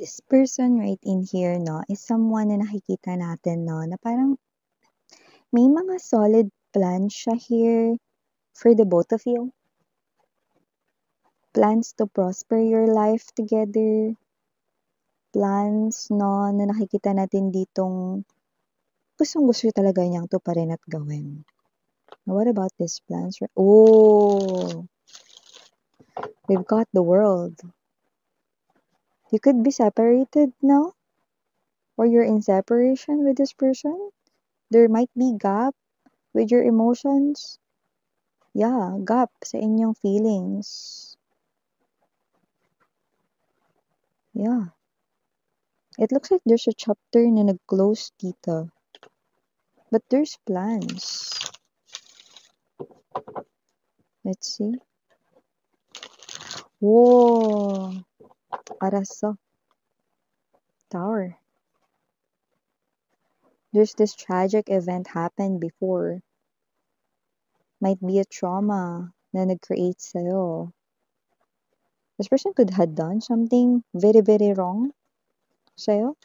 This person right in here, no, is someone na nakikita natin, no, na parang may mga solid plans siya here for the both of you. Plans to prosper your life together. Plans, no, na nakikita natin ditong gustong-gusto talaga niyang tuparin at gawin. What about these plans? Oh, we've got the world. You could be separated now, or you're in separation with this person. There might be gap with your emotions. Yeah, gap sa inyong feelings. Yeah. It looks like there's a chapter na nag-close dito. But there's plans. Let's see. Whoa! Arasa. Tower. There's this tragic event happened before. Might be a trauma na nag-create sa'yo. This person could have done something very, very wrong sa'yo.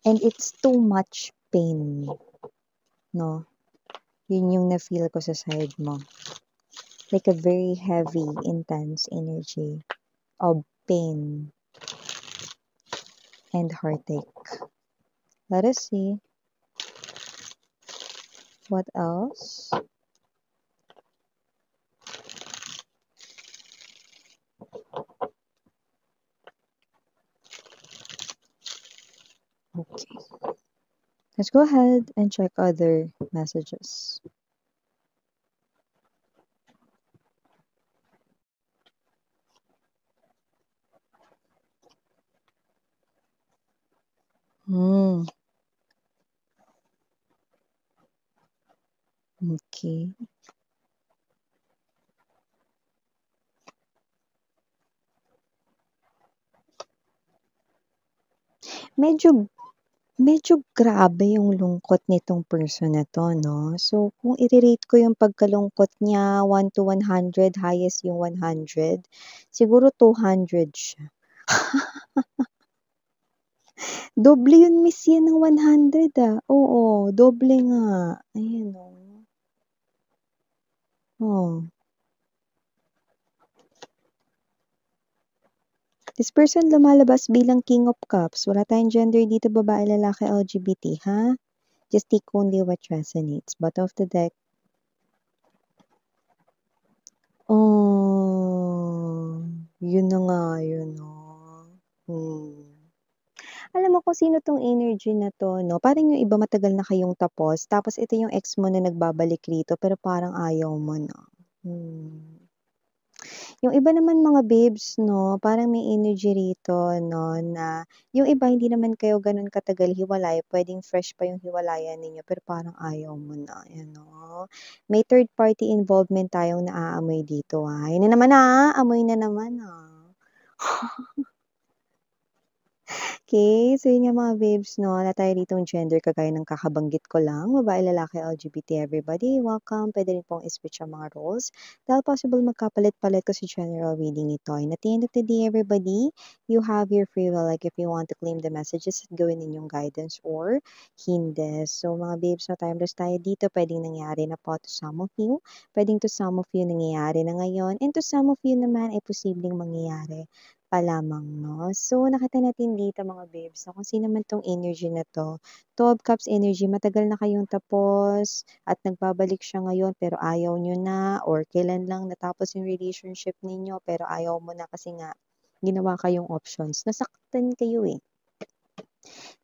And it's too much pain. No? Yun yung na-feel ko sa side mo. Like a very heavy, intense energy of pain and heartache. Let us see. What else? Okay. Let's go ahead and check other messages. Okay. Medyo grabe yung lungkot nitong person na 'to 'no. So, kung ire-rate ko yung pagkalungkot niya 1 to 100, highest yung 100, siguro 200 siya. Doble yun miss yan ng 100, Oo, doble nga. Ayan, oh. Oh. This person lumalabas bilang King of Cups. Wala tayong gender dito, babae, lalaki, LGBT, ha? Just take only what resonates. Bottom of the deck. Oh, yun na nga yun, Alam mo kung sino 'tong energy na 'to 'no, parang yung iba matagal na kayong tapos, tapos ito yung ex mo na nagbabalik rito pero parang ayaw mo na. Yung iba naman mga babes 'no, parang may energy rito 'no, na yung iba hindi naman kayo gano'n katagal hiwalay, puwedeng fresh pa yung hiwalayan ninyo pero parang ayaw mo na, ayan 'no. May third party involvement tayong naaamoy dito, Yun na naman, amoy na naman, Okay, so yun nga mga babes 'no, wala tayo ditong gender kagaya ng kakabanggit ko lang, babae, lalaki, LGBT, everybody, welcome. Puwede rin pong i-switch ang mga roles dahil possible magkapalit-palit kasi general reading ito. And at the end of the day, everybody, you have your free will, like if you want to claim the messages at gawin ninyong guidance or hindi. So mga babes 'no, timeless tayo dito, puwedeng nangyari na po to some of you, puwedeng to some of you nangyayari na ngayon, and to some of you naman ay posibleng mangyayari pa lamang 'no. So, nakita natin dito mga babes na kung sino man 'tong energy na 'to. Two of Cups energy, matagal na kayong tapos at nagbabalik siya ngayon pero ayaw niyo na or kailan lang natapos yung relationship ninyo pero ayaw mo na kasi nga ginawa kayong options. Nasaktan kayo,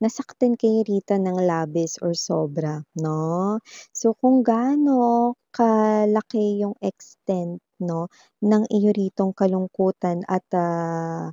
Nasaktan kayo rito ng labis or sobra 'no. So, kung gaano kalaki yung extent 'no, ng iyo ritong kalungkutan at, ah,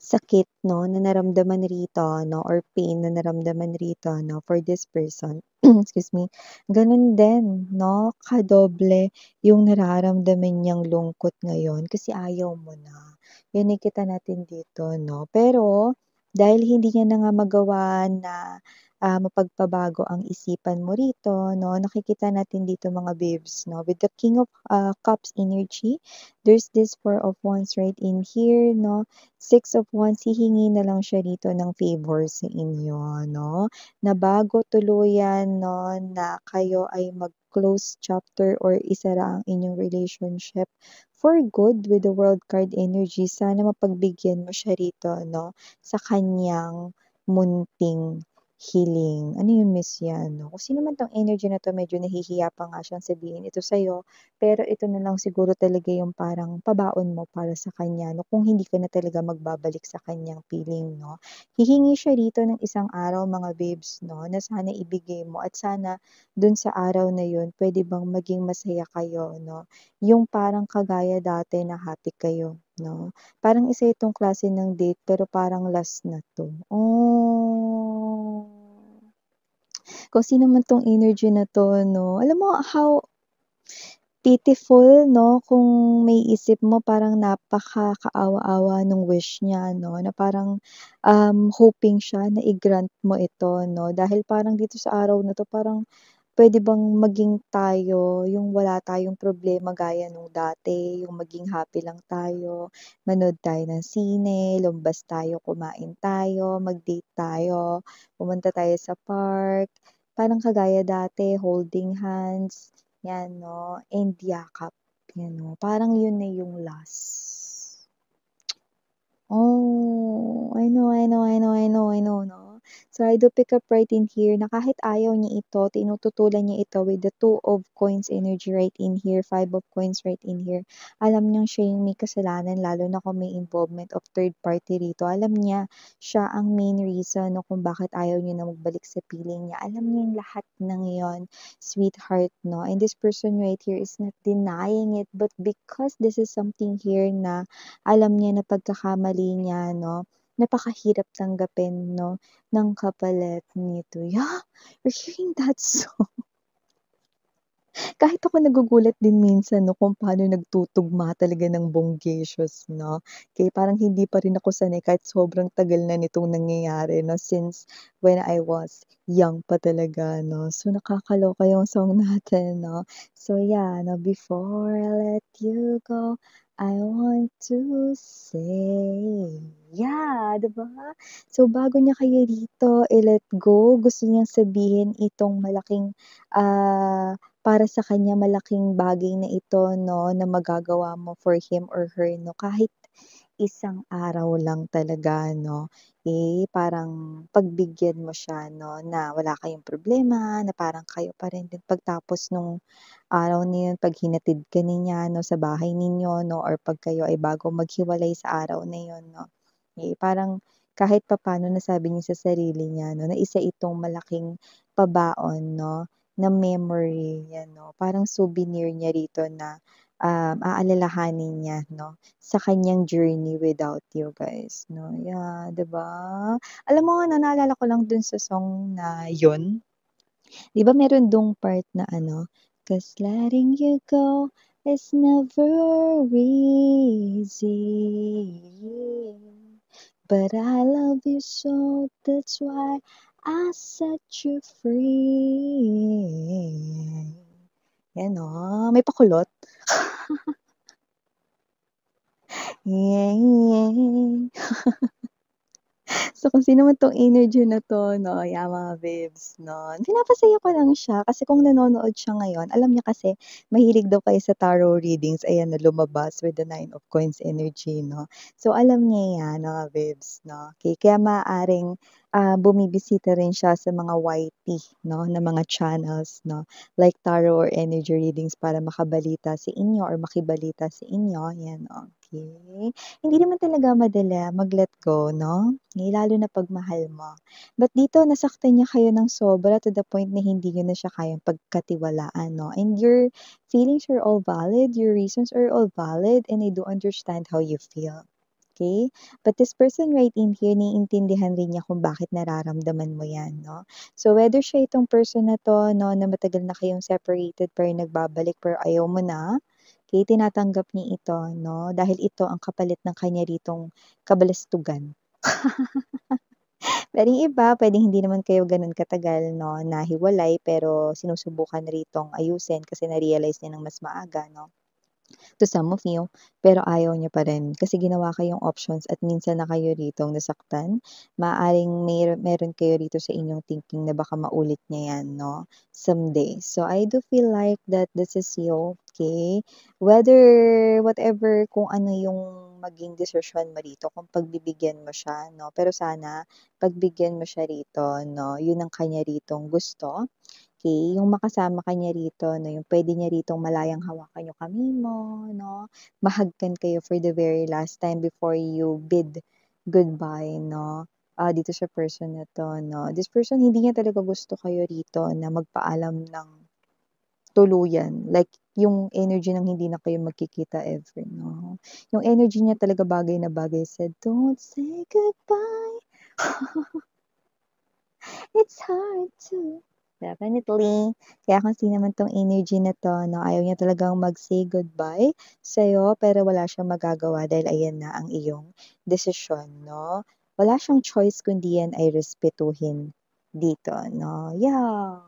sakit 'no, na naramdaman rito 'no or pain na naramdaman rito 'no for this person, excuse me, gano'n din 'no, kadoble yung nararamdaman niyang lungkot ngayon kasi ayaw mo na. Yan nakikita natin dito 'no. Pero dahil hindi niya na nga magawa na, mapagpabago ang isipan mo rito, 'no? Nakikita natin dito mga babes, 'no, with the King of Cups energy, there's this Four of Wands right in here, 'no? Six of Wands, hihingi na lang siya rito ng favor sa inyo, 'no? Na bago tuluyan, 'no, na kayo ay mag-close chapter or isara ang inyong relationship for good with the World card energy, sana mapagbigyan mo siya rito, 'no, sa kanyang munting healing. Ano yun, miss, yan, 'no? Kung sino man 'tong energy na 'to, medyo nahihiya pa nga siyang sabihin ito sa'yo, pero ito na lang siguro talaga yung parang pabaon mo para sa kanya, 'no, kung hindi ka na talaga magbabalik sa kanyang piling, 'no? Hihingi siya rito ng isang araw, mga babes, 'no, na sana ibigay mo at sana dun sa araw na yun puwede bang maging masaya kayo, 'no? Yung parang kagaya dati na happy kayo, 'no? Parang isa itong klase ng date pero parang last na 'to. Oh. Kung sino man 'tong energy na 'to, 'no, alam mo how pitiful, 'no, kung maiisip mo parang napakakaawa-awa nung wish niya, 'no, na parang, hoping siya na i-grant mo ito, 'no, dahil parang dito sa araw na 'to parang puwede bang maging tayo yung wala tayong problema gaya nung dati, yung maging happy lang tayo, manood tayo ng sine, lumabas tayo, kumain tayo, mag-date tayo, pumunta tayo sa park, parang kagaya dati holding hands, 'yan, 'no, and yakap, 'yan, 'no, parang yun na yung last. Oh, I know, I know, I know, I know, I know, 'no? So, I do pick up right in here na kahit ayaw niya ito, tinututulan niya ito with the Two of Coins energy right in here, Five of Coins right in here. Alam niyang siya yung may kasalanan lalo na kung may involvement of third party rito. Alam niya siya ang main reason, 'no, kung bakit ayaw niyo na magbalik sa piling niya. Alam niya yung lahat ng yon, sweetheart, 'no? And this person right here is not denying it, but because this is something here na alam niya na pagkakamali niya, 'no, napakahirap tanggapin, 'no, ng kapalit nito. Yeah, you're hearing that song. Kahit ako nagugulat din minsan, 'no, kung paano nagtutugma talaga ng Bonggacious, 'no. Kaya parang hindi pa rin ako sanay kahit sobrang tagal na nitong nangyayari, 'no, since when I was young pa talaga, 'no. So, nakakaloka yung song natin, 'no. So, yeah, 'no, before I let you go, I want to say, yeah, 'di ba? So, bago niya kayo dito i-let go, gusto niyang sabihin itong malaking, para sa kanya malaking bagay na ito, 'no, na magagawa mo for him or her, 'no, kahit isang araw lang talaga, 'no, parang pagbigyan mo siya, 'no, na wala kayong problema, na parang kayo pa rin din pagtapos nung araw na yun, 'pag hinatid ka niya, 'no, sa bahay ninyo, 'no, or 'pag kayo ay bago maghiwalay sa araw na yun, 'no, parang kahit papaano nasabi niya sa sarili niya, 'no, na isa itong malaking pabaon, 'no, na memory, 'yan, 'no, parang souvenir niya rito na, aalalahanin niya, 'no, sa kanyang journey without you guys, 'no, yeah, 'di ba? Alam mo ano, naalala ko lang dun sa song na yun, 'di ba meron dong part na ano, "'Cause letting you go is never easy, but I love you so that's why I set you free." Yan, oh, may pakulot. Yeah. So, kung sino man 'tong energy na 'to, 'no, yeah, mga babes, 'no, pinapasaya ko lang siya kasi kung nanonood siya ngayon, alam niya kasi mahilig daw kayo sa tarot readings, ayan na lumabas with the Nine of Coins energy, 'no. So, alam niya 'yan, mga babes, 'no, kaya maaaring, bumibisita rin siya sa mga YT, 'no, na mga channels, 'no, like tarot or energy readings para makabalita sa inyo or makibalita sa inyo, 'yan, okey. Hindi naman talaga madali mag-let go, 'no? Lalo na 'pag mahal mo. But dito nasaktan niya kayo ng sobra to the point na hindi niyo na siya kayang pagkatiwalaan, 'no? And your feelings are all valid, your reasons are all valid, and I do understand how you feel, okay? But this person right in here, naiintindihan rin niya kung bakit nararamdaman mo 'yan, 'no? So whether siya itong person na 'to, 'no, na matagal na kayong separated pero nagbabalik pero ayaw mo na, okay, tinatanggap niya ito, 'no, dahil ito ang kapalit ng kanya ritong kabalastugan. Pero yung iba, puwedeng hindi naman kayo gano'n katagal 'no, na hiwalay pero sinusubukan ritong ayusin kasi na-realize niya ng mas maaga 'no, to some of you, pero ayaw niyo pa rin kasi ginawa kayong options at minsan na kayo ritong nasaktan. Maaaring meron kayo rito sa inyong thinking na baka maulit niya 'yan 'no, someday. So, I do feel like that this is you, okay? Whether whatever kung ano yung maging desisyon mo rito, kung pagbibigyan mo siya 'no, pero sana pagbigyan mo siya rito 'no, yun ang kanya ritong gusto. Okay, yung makasama ka niya rito 'no, yung puwede niya ritong malayang hawakan yung kamay mo 'no, mahagkan kayo for the very last time before you bid goodbye 'no, dito sa person na 'to 'no. This person hindi niya talaga gusto kayo rito na magpaalam ng tuluyan, like yung energy ng hindi na kayo magkikita ever 'no. Yung energy niya talaga bagay na bagay sa, "Don't say goodbye, it's hard to." Definitely. Kaya kung sino man 'tong energy na 'to 'no, ayaw niya talagang mag-say goodbye sa'yo, pero wala siyang magagawa dahil ayan na ang iyong desisyon 'no. Wala siyang choice kundi yan ay respetuhin dito 'no, yeah.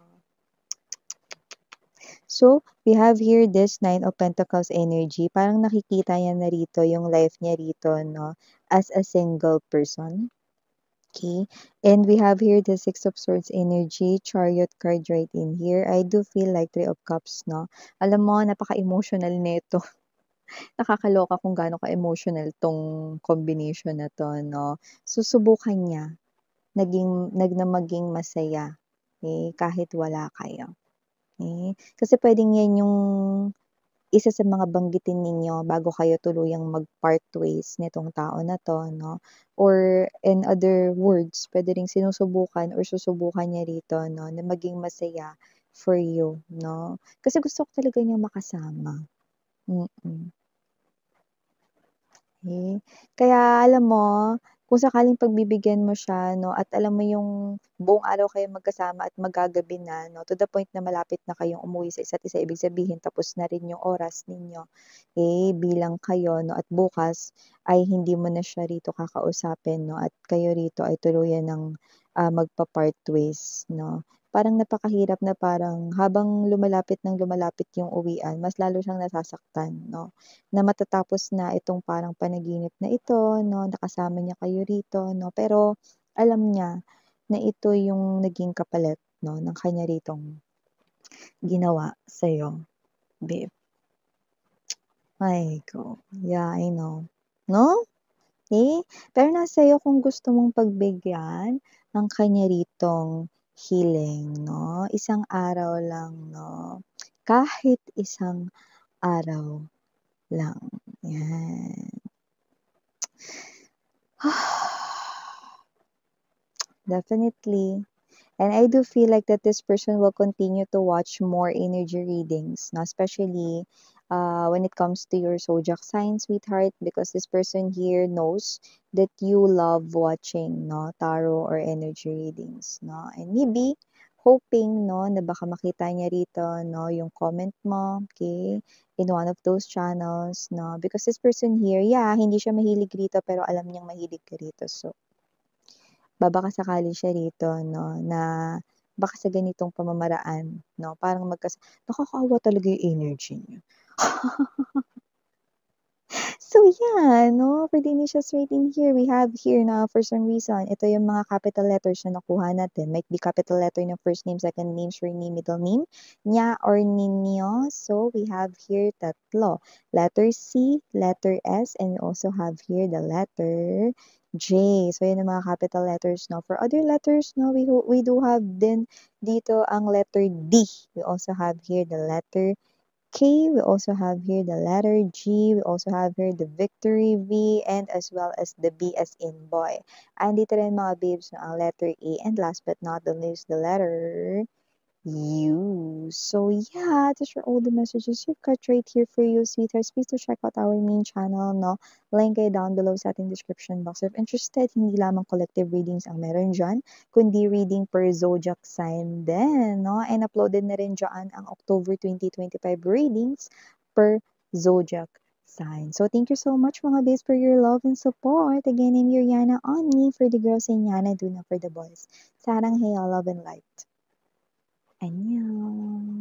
So, we have here this Nine of Pentacles energy, parang nakikita niya na rito yung life niya rito 'no, as a single person. Okay, and we have here the Six of Swords energy, Chariot card right in here. I do feel like Three of Cups 'no. Alam mo napaka-emotional nito. Nakakaloka kung gaano ka-emotional 'tong combination na 'to 'no. Susubukan niya na maging masaya, eh, kahit wala kayo, eh. Kasi puwedeng 'yan yung isa sa mga banggitin ninyo bago kayo tuluyang mag-part ways nitong tao na 'to 'no, or in other words, puwede ring sinusubukan or susubukan niya rito 'no, na maging masaya for you 'no. Kasi gusto ko talaga niyang makasama, mm. Eh, kaya alam mo, kung sakaling pagbibigyan mo siya 'no, at alam mo yung buong araw kayong magkasama at maggagabi na 'no, to the point na malapit na kayong umuwi sa isa't isa, ibig sabihin tapos na rin yung oras ninyo, eh, bilang kayo 'no, at bukas ay hindi mo na siya rito kakausapin 'no, at kayo rito ay tuluyan ng, magpa-part ways 'no. Parang napakahirap na parang habang lumalapit ng lumalapit yung uwian, mas lalo siyang nasasaktan 'no. Na matatapos na itong parang panaginip na ito 'no, nakasama niya kayo rito 'no, pero alam niya na ito yung naging kapalit 'no, ng kanya ritong ginawa sa'yo, babe. Ay ko, yeah, I know, 'no? Eh, pero nasa sa'yo kung gusto mong pagbigyan ng kanya ritong healing 'no, isang araw lang 'no, kahit isang araw lang, 'yan. Definitely. And I do feel like that this person will continue to watch more energy readings, no? Especially when it comes to your zodiac sign, sweetheart, because this person here knows that you love watching, no, tarot or energy readings, no? And maybe hoping, no, na baka makita niya rito, no, yung comment mo, okay, in one of those channels, no? Because this person here, yeah, hindi siya mahilig rito, pero alam niyang mahilig ka rito. So, baka sakali siya rito 'no, na baka sa ganitong pamamaraan 'no, parang nakakaawa talaga yung energy niya. So yeah, 'no, for the initials rating here, we have here na for some reason, ito yung mga capital letters na nakuha natin. Might be capital letter ng first name, second name, surname, middle name, niya or ninyo. So we have here tatlo. Letter C, letter S, and we also have here the letter J. So yun ang mga capital letters, no. For other letters, no, we do have din dito ang letter D. We also have here the letter K, we also have here the letter G, we also have here the victory V, and as well as the B as in boy. Andito rin mga babes na ang letter A, and last but not the least, the letter U. So yeah, these are all the messages you've got right here for you, sweethearts. Please do check out our main channel, no? Link ay down below sa ating description box. If interested, hindi lamang collective readings ang meron dyan, kundi reading per zodiac sign din, no? And uploaded na rin dyan ang October 2025 readings per zodiac sign. So thank you so much mga babes for your love and support. Again, I'm Yuriana on me for the girls and Yana Duna for the boys. Sarang hey, all love and light. Annyeong.